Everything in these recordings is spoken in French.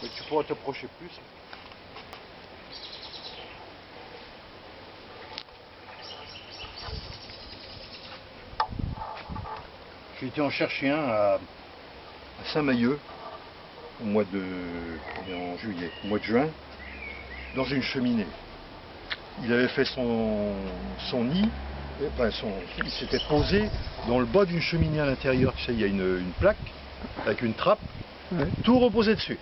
Mais tu pourras t'approcher plus. J'ai été en chercher un à Saint-Mahieu au mois de en juillet, au mois de juin, dans une cheminée. Il avait fait son nid, enfin il s'était posé dans le bas d'une cheminée à l'intérieur. Tu sais, il y a une plaque avec une trappe, ouais. Tout reposé dessus.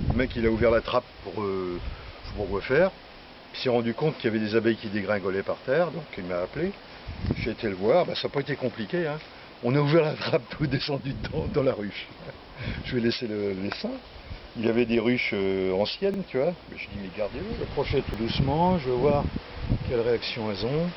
Le mec, il a ouvert la trappe pour refaire. Il s'est rendu compte qu'il y avait des abeilles qui dégringolaient par terre, donc il m'a appelé. J'ai été le voir, ça n'a pas été compliqué. Hein. On a ouvert la trappe, tout descendu dans la ruche. Je vais laisser le dessin. Il avait des ruches anciennes, tu vois. Je dis, mais gardez-le. J'approchais tout doucement, je veux voir quelle réaction elles ont.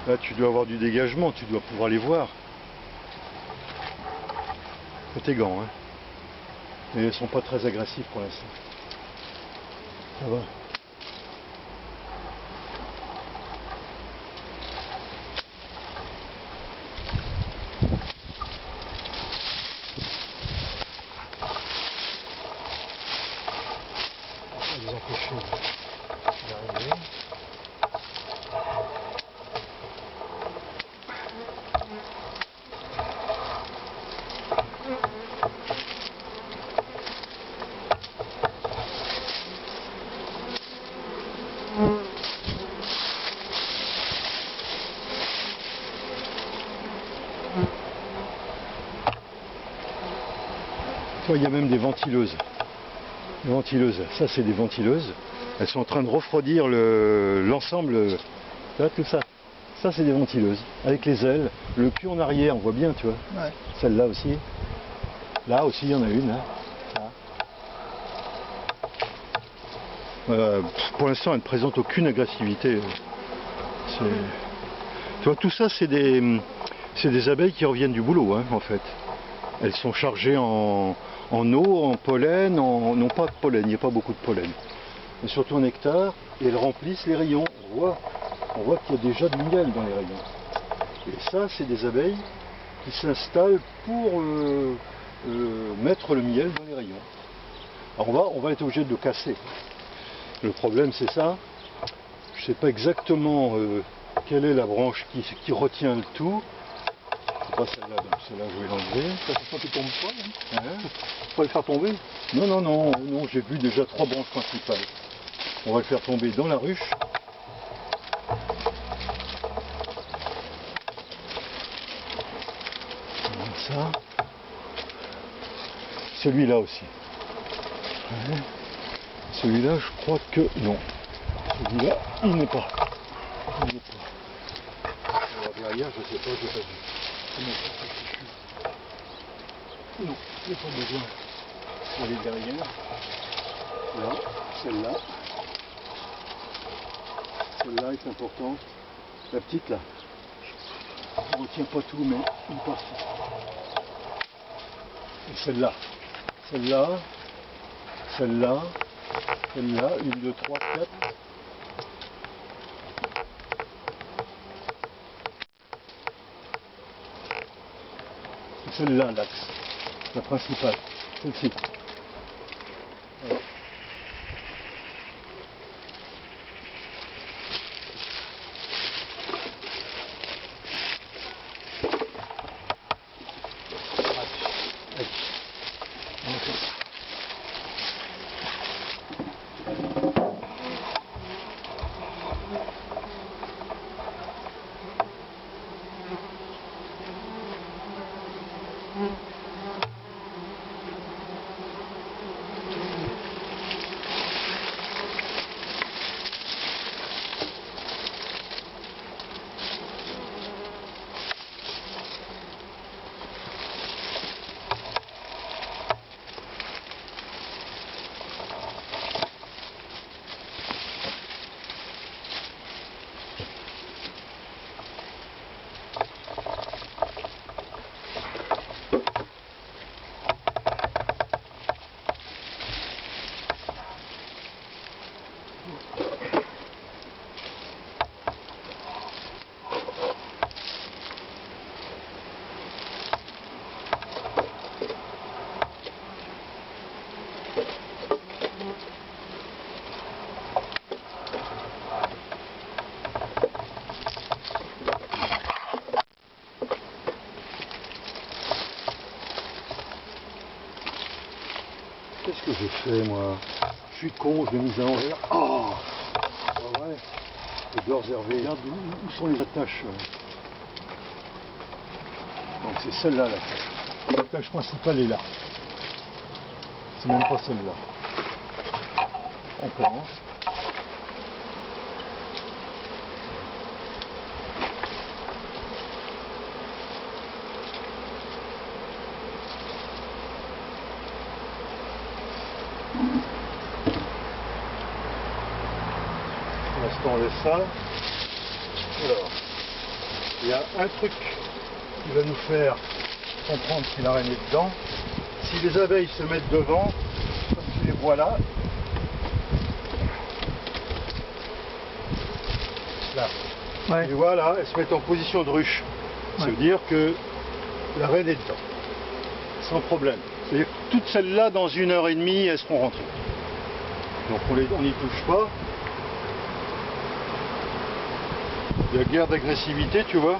Là, tu dois avoir du dégagement, tu dois pouvoir les voir. Faut tes gants, hein. Et elles sont pas très agressives pour l'instant. Ça va. On va les empêcher d'arriver. Il y a même des ventileuses. Des ventileuses, ça c'est des ventileuses. Elles sont en train de refroidir l'ensemble. Là, tout ça. Ça c'est des ventileuses. Avec les ailes, le cul en arrière, on voit bien, tu vois. Ouais. Celle-là aussi. Là aussi, il y en a une. Hein. Pour l'instant, elle ne présente aucune agressivité. Tu vois, tout ça, c'est des abeilles qui reviennent du boulot, hein, en fait. Elles sont chargées en eau, en pollen, non pas de pollen, il n'y a pas beaucoup de pollen, mais surtout en nectar, et elles remplissent les rayons. On voit qu'il y a déjà du miel dans les rayons. Et ça, c'est des abeilles qui s'installent pour mettre le miel dans les rayons. Alors on va être obligé de le casser. Le problème, c'est ça. Je ne sais pas exactement quelle est la branche qui retient le tout. Pas celle-là, donc celle-là je vais l'enlever. Ça ne tombe pas, hein. Faut pas le faire tomber. Non, j'ai vu déjà 3 branches principales. On va le faire tomber dans la ruche. Comme ça. Celui-là aussi. Ouais. Celui-là, je crois que non. Celui-là, il n'est pas. Il n'est pas. Alors, derrière, je sais pas, je n'ai pas vu. Non, il n'y a pas besoin. Elle est derrière. Là, celle-là. Celle-là est importante. La petite là. On ne retient pas tout, mais une partie. Et celle-là. Celle-là. Celle-là. Celle-là. 1, 2, 3, 4. Celle-là, l'axe, la principale, celle-ci. Voilà. Qu'est-ce que j'ai fait moi? Je suis con, je l'ai mis à l'envers. Oh, ouais. Je dois réserver. Regarde où sont les attaches. Donc c'est celle-là l'attache. L'attache principale est là. C'est même pas celle-là. On commence. Pour l'instant on laisse ça. Alors, il y a un truc qui va nous faire comprendre si la reine est dedans. Si les abeilles se mettent devant, comme tu les vois là, Ouais. et voilà, elles se mettent en position de ruche. Ça veut dire que la reine est dedans, sans problème. C'est-à-dire que toutes celles-là, dans 1h30, elles seront rentrées. Donc on n'y touche pas. Il y a guère d'agressivité, tu vois.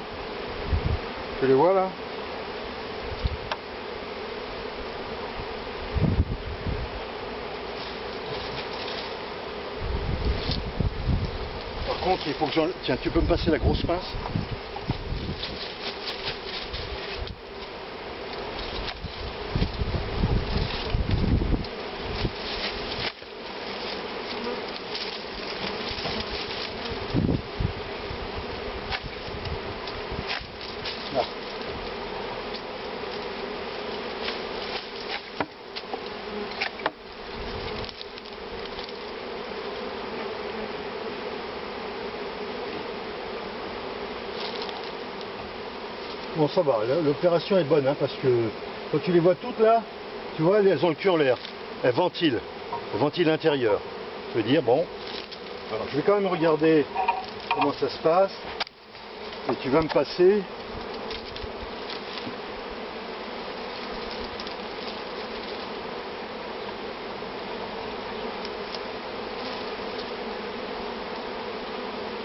Tu les vois là? Par contre, il faut que j'en... Tiens, tu peux me passer la grosse pince? Là. Bon, ça va, l'opération est bonne, hein, parce que quand tu les vois toutes là, tu vois, elles ont le cul en l'air, elles ventilent l'intérieur. Je veux dire, bon, alors je vais quand même regarder comment ça se passe, et tu vas me passer.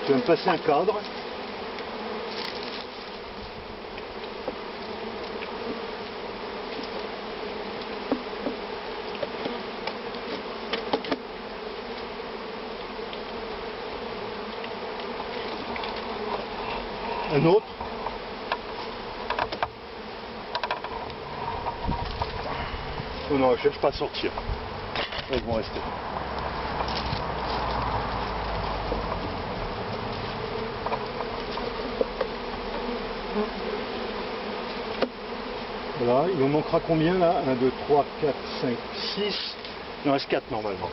Tu vas me passer un cadre. Un autre. Oh non, je ne cherche pas à sortir. Ils vont rester. Voilà, il en manquera combien là? 1, 2, 3, 4, 5, 6. Il en reste 4 normalement.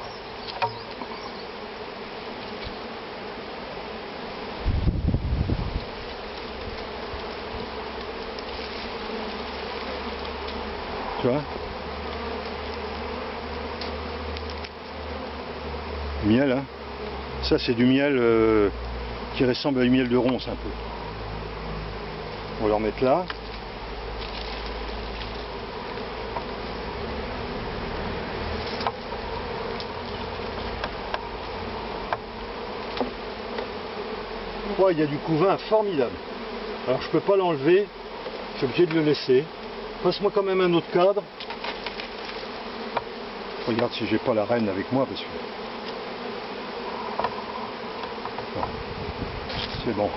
Tu vois? Miel, hein? Ça c'est du miel qui ressemble à du miel de ronce un peu. On va le remettre là. Oh, il y a du couvain formidable. Alors je peux pas l'enlever, je suis obligé de le laisser. Passe-moi quand même un autre cadre. Regarde si j'ai pas la reine avec moi parce que... C'est bon.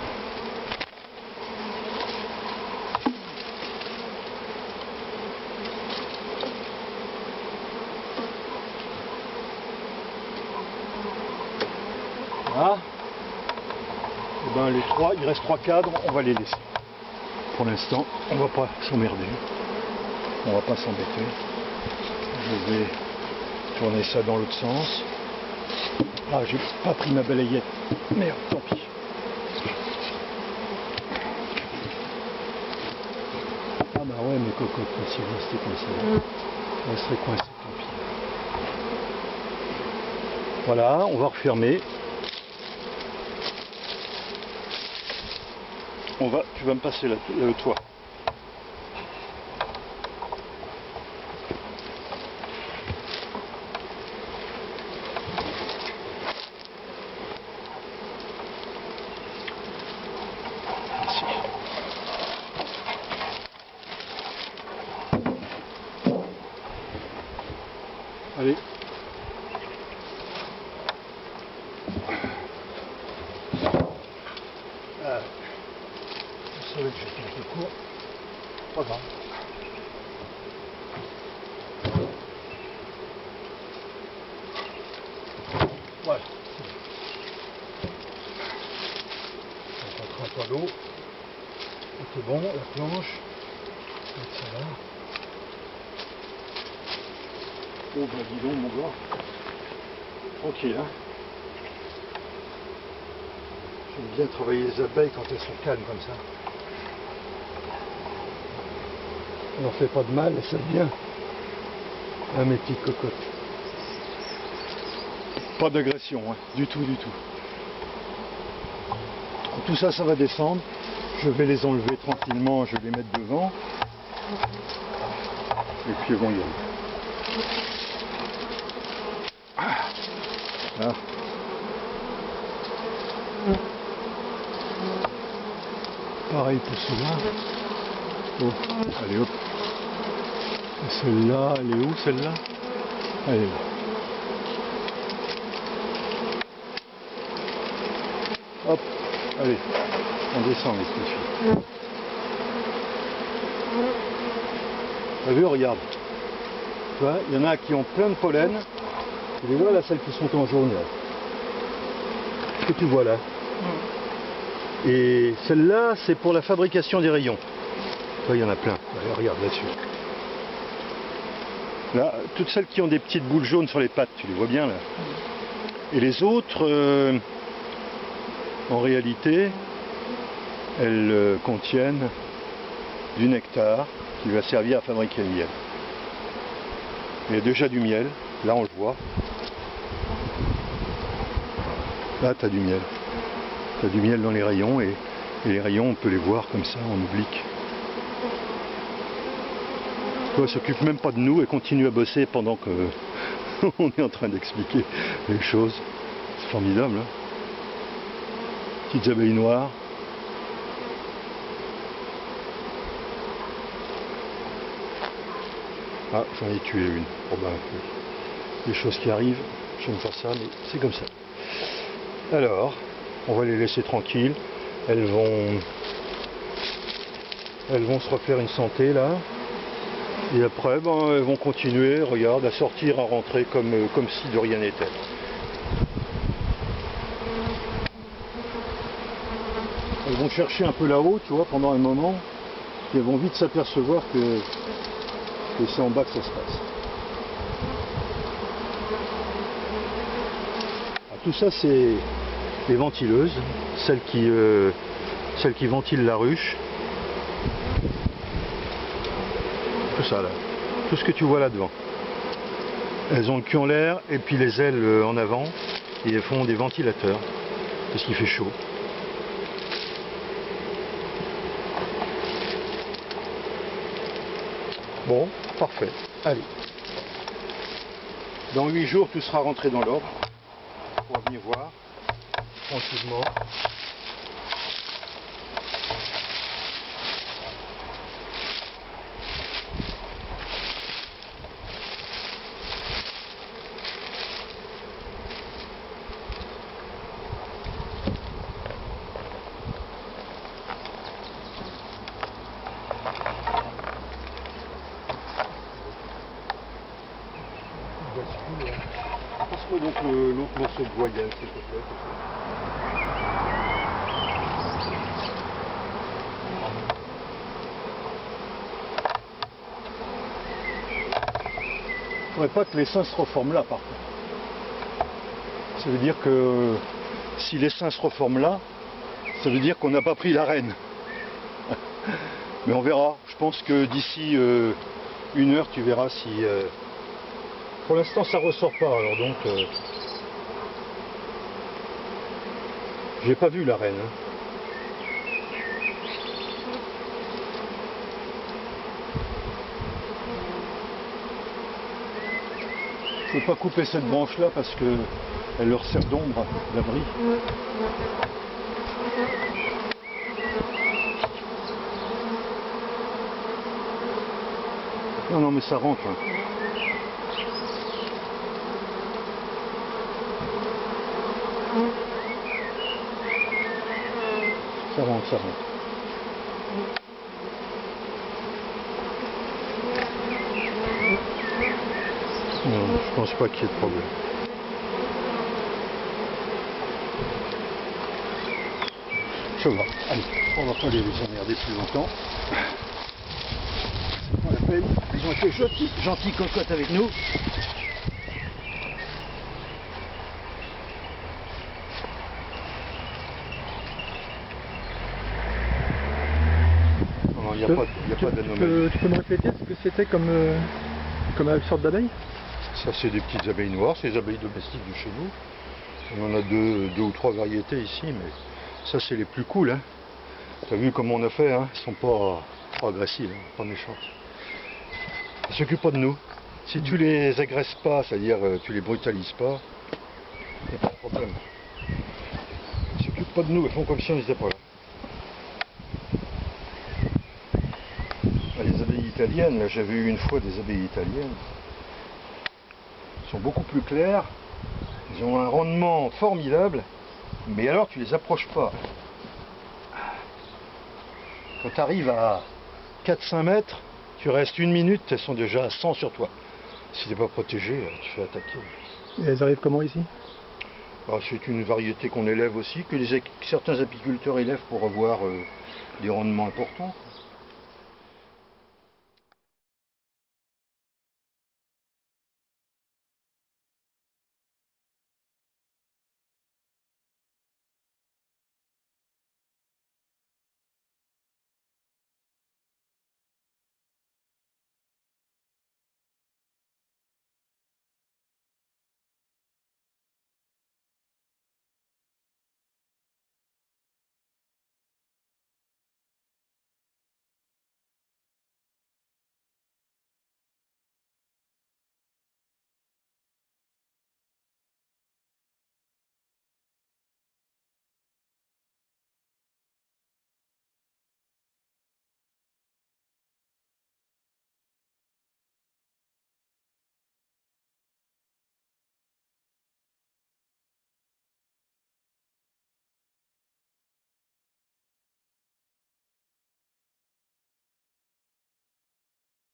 Voilà. Et ben les trois, il reste 3 cadres, on va les laisser. Pour l'instant, on va pas s'emmerder. On va pas s'embêter. Je vais tourner ça dans l'autre sens. Ah, j'ai pas pris ma balayette. Merde, tant pis. Ah bah ouais, mes cocottes, si vous restez coincés, on serait coincés, tant pis. Voilà, on va refermer. Tu vas me passer le toit. Merci. Allez. Je savais que j'étais un peu court. Pas grave. Voilà. On rentre un peu d'eau. C'est bon, la planche. Mettre ça là. Oh bah dis donc mon gars. Tranquille hein. J'aime bien travailler les abeilles quand elles sont calmes comme ça. On leur fait pas de mal, elles savent bien. Ah mes petites cocottes. Pas d'agression, hein. Du tout, du tout. Tout ça, ça va descendre. Je vais les enlever tranquillement, je vais les mettre devant. Et puis bon, il y a... Là. Pareil pour celle-là. Oh, allez hop. Et celle-là, elle est où celle-là? Elle est là. Hop, allez, on descend les petites filles. T'as vu, regarde. Tu vois, il y en a qui ont plein de pollen. Tu les vois là, celles qui sont en jaune là. Ce que tu vois là. Et celle-là, c'est pour la fabrication des rayons. Tu vois, il y en a plein. Allez, regarde là-dessus. Là, toutes celles qui ont des petites boules jaunes sur les pattes, tu les vois bien là. Et les autres, en réalité, elles contiennent du nectar qui va servir à fabriquer le miel. Il y a déjà du miel, là on le voit. Là tu as du miel. Tu as du miel dans les rayons et les rayons on peut les voir comme ça en oblique. Toi, elle s'occupe même pas de nous et continue à bosser pendant que on est en train d'expliquer les choses. C'est formidable, hein. Petites abeilles noires. Ah, j'en ai tué une. Oh ben, des choses qui arrivent, j'aime pas ça, mais c'est comme ça. Alors, on va les laisser tranquilles. Elles vont se refaire une santé là. Et après, ben, elles vont continuer, regarde, à sortir, à rentrer comme si de rien n'était. Elles vont chercher un peu là-haut, tu vois, pendant un moment. Et elles vont vite s'apercevoir que c'est en bas que ça se passe. Alors, tout ça, c'est les ventileuses, celles qui ventilent la ruche. Tout ça là, tout ce que tu vois là devant. Elles ont le cul en l'air et puis les ailes en avant et elles font des ventilateurs parce qu'il fait chaud. Bon, parfait. Allez. Dans 8 jours, tout sera rentré dans l'ordre. On va venir voir tranquillement. Passe-moi donc l'autre morceau de voyelle, s'il te plaît. Il ne faudrait pas que les seins se reforment là, par contre. Ça veut dire que si les seins se reforment là, ça veut dire qu'on n'a pas pris la reine. Mais on verra. Je pense que d'ici 1 heure, tu verras si... Pour l'instant, ça ressort pas, alors donc... J'ai pas vu la reine. Hein. Je ne peux pas couper cette branche là parce que elle leur sert d'ombre, d'abri. Non, non, mais ça rentre. Hein. Ça rentre, ça rentre. Non, je pense pas qu'il y ait de problème. Ça va. Allez, on va pas les emmerder plus longtemps. C'est pas la peine. Ils ont été gentils cocottes avec nous. Non, il n'y a pas d'anomalie. Tu peux me répéter ce que c'était comme sorte d'abeille? Ça, c'est des petites abeilles noires, c'est les abeilles domestiques de chez nous. On en a deux ou trois variétés ici, mais ça, c'est les plus cool. Hein. T'as vu comment on a fait, hein? Ils sont pas agressifs, hein, pas méchantes. Ils s'occupent pas de nous. Si tu les agresses pas, c'est-à-dire tu les brutalises pas, il n'y a pas de problème. Ils s'occupent pas de nous, ils font comme si on n'était pas là. Ah, les abeilles italiennes, là, j'avais eu une fois des abeilles italiennes. Sont beaucoup plus clairs, ils ont un rendement formidable, mais alors tu les approches pas. Quand tu arrives à 4-5 mètres, tu restes 1 minute, elles sont déjà à 100 sur toi. Si tu n'es pas protégé, tu fais attaquer. Et elles arrivent comment ici? C'est une variété qu'on élève aussi, que certains apiculteurs élèvent pour avoir des rendements importants.